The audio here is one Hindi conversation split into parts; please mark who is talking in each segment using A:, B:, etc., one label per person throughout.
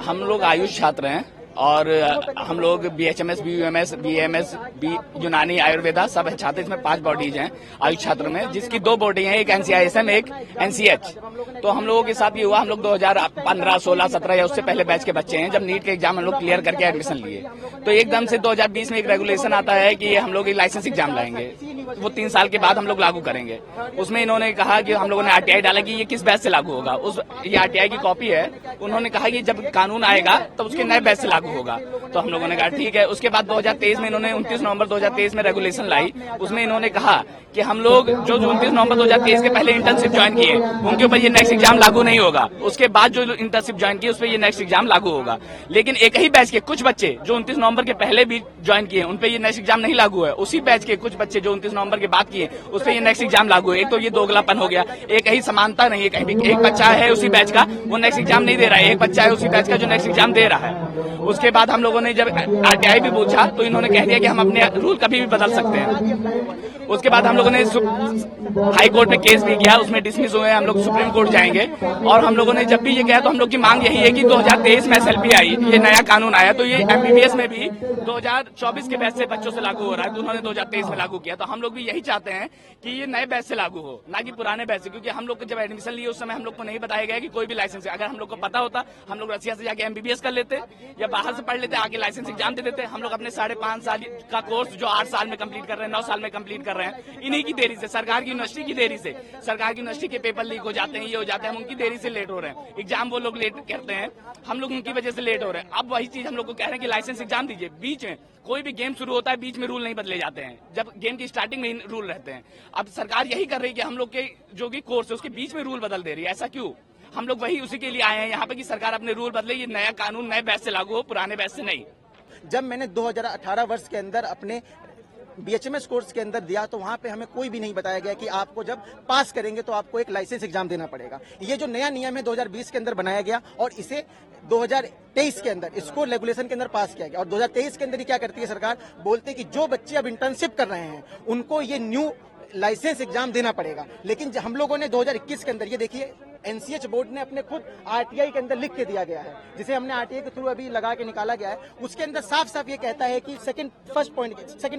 A: हम लोग आयुष छात्र हैं और हम लोग BHMS, BUMS, BAMS, यूनानी, आयुर्वेदा सब है छात्र। इसमें 5 बॉडीज हैं आयुष छात्र में, जिसकी 2 बॉडी हैं, एक NCISM, एक NCH। तो हम लोगों के साथ ये हुआ, हम लोग 2015, 16, 17 या उससे पहले बैच के बच्चे हैं। जब नीट के एग्जाम हम लोग क्लियर करके एडमिशन लिए तो एकदम से 2020 में एक रेगुलेशन आता है कि हम लोग लाइसेंस एग्जाम लाएंगे, वो 3 साल के बाद हम लोग लागू करेंगे। उसमें इन्होंने कहा कि हम लोगों ने RTI डाला कि ये किस बैच से लागू होगा। ये RTI की कॉपी है। उन्होंने कहा कि जब कानून आएगा तो उसके नए बैच से लागू होगा। तो हम लोगों ने कहा ठीक है। उसके बाद 2023 में इन्होंने 29 नवंबर 2023 में रेगुलेशन लाई। उसमें इन्होंने कहा कि हम लोग जो 29 नवंबर 2023 के पहले इंटर्नशिप ज्वाइन किए उनके ऊपर ये नेक्स्ट एग्जाम लागू नहीं होगा। उसके बाद जो इंटर्नशिप ज्वाइन किए उस पर ये नेक्स्ट एग्जाम लागू होगा। लेकिन एक ही बैच के कुछ बच्चे जो 29 नवंबर के पहले भी ज्वाइन किए उन पे ये नेक्स्ट एग्जाम नहीं लागू है। उसी बैच के कुछ बच्चे जो 29 नवंबर के बाद किए उस पर ये नेक्स्ट एग्जाम लागू है। एक तो ये दोगलापन हो गया, एक ही समानता नहीं है कहीं भी। एक बच्चा है उसी बैच का, वो नेक्स्ट एग्जाम नहीं दे रहा है, एक बच्चा है उसी बैच का जो नेक्स्ट एग्जाम दे रहा है। उसके बाद हम लोगों ने जब RTI भी पूछा तो इन्होंने कह दिया कि हम अपने रूल कभी भी बदल सकते हैं। उसके बाद हम लोगों ने हाई कोर्ट में केस भी किया, उसमें डिसमिस हुए। हम लोग सुप्रीम कोर्ट जाएंगे और हम लोगों ने जब भी ये कहा तो हम लोग की मांग यही है कि 2023 में SLP आई, ये नया कानून आया तो ये MBBS में भी 2024 के बैच से बच्चों से लागू हो रहा है, तो उन्होंने 2023 में लागू किया। तो हम लोग भी यही चाहते हैं कि ये नए बैच से लागू हो, ना कि पुराने बैच से। क्योंकि हम लोग जब एडमिशन लिए उस समय हम लोग को नहीं बताया गया कि कोई भी लाइसेंस है। अगर हम लोग को पता होता हम लोग रसिया से जाके MBBS कर लेते या बाहर से पढ़ लेते, आगे लाइसेंस एग्जाम दे देते। हम लोग अपने 5.5 साल का कोर्स जो 8 साल में कंप्लीट कर रहे हैं, 9 साल में कंप्लीट कर रहे हैं, इन्हीं की देरी से, सरकार की यूनिवर्सिटी की देरी से। सरकार की यूनिवर्सिटी के पेपर लीक हो जाते हैं, ये हो जाते हैं, हम उनकी देरी से लेट हो रहे हैं। एग्जाम वो लोग लेट करते हैं, हम लोग उनकी वजह से लेट हो रहे हैं। अब वही चीज हम लोग को कह रहे हैं कि लाइसेंस एग्जाम दीजिए। बीच में कोई भी गेम शुरू होता है, बीच में रूल नहीं बदले जाते हैं, जब गेम की स्टार्टिंग में रूल रहते हैं। अब सरकार यही कर रही है कि हम लोग के जो भी कोर्स है उसके बीच में रूल बदल दे रही है। ऐसा क्यों? हम लोग वही उसी के लिए आए हैं यहाँ पे कि सरकार अपने रूल बदले, ये नया कानून नए बैच से लागू हो, पुराने बैच से नहीं।
B: जब मैंने 2018 वर्ष के अंदर अपने BHMS कोर्स के अंदर दिया तो वहां पे हमें कोई भी नहीं बताया गया कि आपको जब पास करेंगे तो आपको एक लाइसेंस एग्जाम देना पड़ेगा। ये जो नया नियम है 2020 के अंदर बनाया गया और इसे 2023 के अंदर इसको रेगुलेशन के अंदर पास किया गया। और 2023 के अंदर ही क्या करती है सरकार, बोलते हैं कि जो बच्चे अब इंटर्नशिप कर रहे हैं उनको ये न्यू लाइसेंस एग्जाम देना पड़ेगा। लेकिन हम लोगों ने 2021 के अंदर, ये देखिए NCH बोर्ड ने अपने खुद RTI के अंदर लिख के दिया गया है, जिसे हमने RTI के थ्रू अभी लगा के निकाला गया है। उसके अंदर साफ साफ ये कहता है कि सेकंड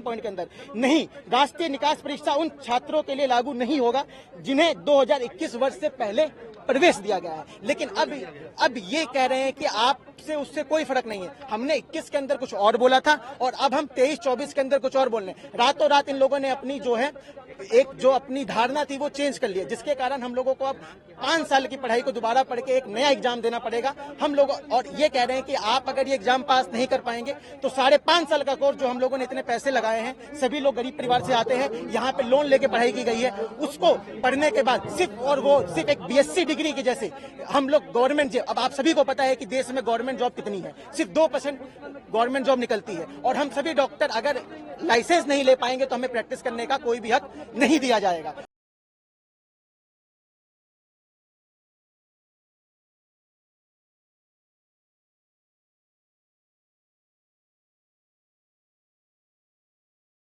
B: पॉइंट के अंदर नहीं, राष्ट्रीय निकास परीक्षा उन छात्रों के लिए लागू नहीं होगा जिन्हें 2021 वर्ष से पहले प्रवेश दिया गया है। लेकिन अब ये कह रहे हैं कि आपसे उससे कोई फर्क नहीं है। हमने 21 के अंदर कुछ और बोला था और अब हम 23-24 के अंदर कुछ और बोल रहे हैं। रातों रात इन लोगों ने अपनी जो है एक जो अपनी धारणा थी वो चेंज कर लिया, जिसके कारण हम लोगों को अब 5 साल की पढ़ाई को दोबारा पढ़ के एक नया एग्जाम देना पड़ेगा हम लोग। और ये कह रहे हैं कि आप अगर ये एग्जाम पास नहीं कर पाएंगे तो 5.5 साल का कोर्स जो हम लोगों ने इतने पैसे लगाए हैं, सभी लोग गरीब परिवार से आते हैं, यहाँ पे लोन लेके पढ़ाई की गई है, उसको पढ़ने के बाद सिर्फ एक BSc डिग्री की जैसे हम लोग गवर्नमेंट जॉब, अब आप सभी को पता है कि देश में गवर्नमेंट जॉब कितनी है, सिर्फ 2% गवर्नमेंट जॉब निकलती है। और हम सभी डॉक्टर अगर लाइसेंस नहीं ले पाएंगे तो हमें प्रैक्टिस करने का कोई भी हक नहीं दिया जाएगा।